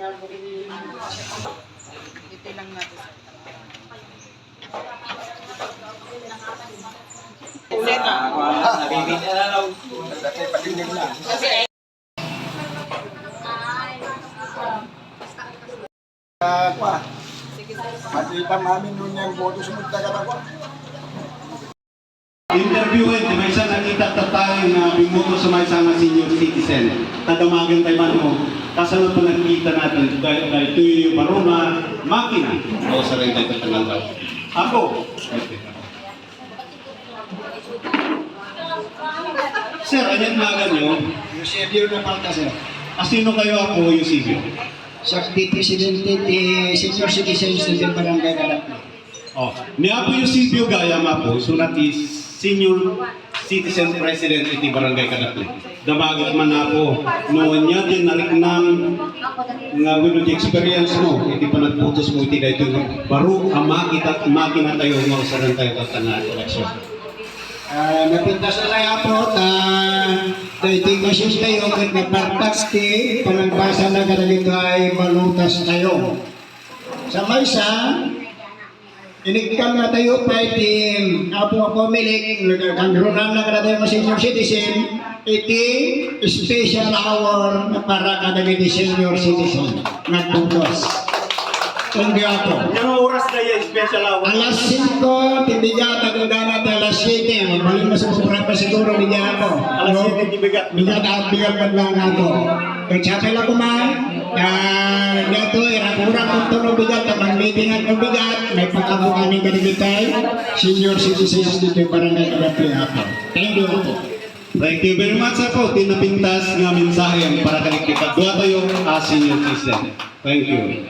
Ito lang natin. Makita namin nun yung boto sa magtagat ako. Interviewin, di ba isa nakita tayo na bimoto sa may isang senior citizen. Tadamagan tayo man mo. Kasunod pa nakikita natin dahil ito yung maruna, makina. O sa rin tayo tatangal daw. Ako. Sir, anyan nagan nyo? Eusebio na palta, sir. Sino kayo ako, Eusebio? Sa Presidente de Senior Citizens ng Barangay Galapli. Oh, niya po Eusebio gaya nga po, sulat is Senior Citizen President iti Barangay Kadapli. Damagat man ako, noon niya din naliknang nga with the experience mo, iti panagputos mo iti dahito baro ang makina tayo nga usaran tayo katana eleksyon. Napintas na lang po dahil masin tayo kung napartas ti panagbasa na ganalito ay malutas tayo. Sa maysa, inikkan na tayo pa iti ako milik, kangrunan na kada tayo mga senior citizen, iti special hour na para kada iti senior citizen. Nagputos. Hindi ako. Yung oras na yung special hour. Alas 5, tibigat ako ganat alas 7. Maling mas mura pa siguro niya ako. Alas 7 tibigat. Bigat at bigat pa lang ako. Kaya chapel ako man, dito irang-urang kong tulong bigat at mag-meeting at bigat, may pagkabukan ng kanibitay, senior citizens dito para nag-apply ako. Thank you ako. Thank you very much ako. Tinapintas nga mensahe para kanikipagwa tayo as senior citizen. Thank you.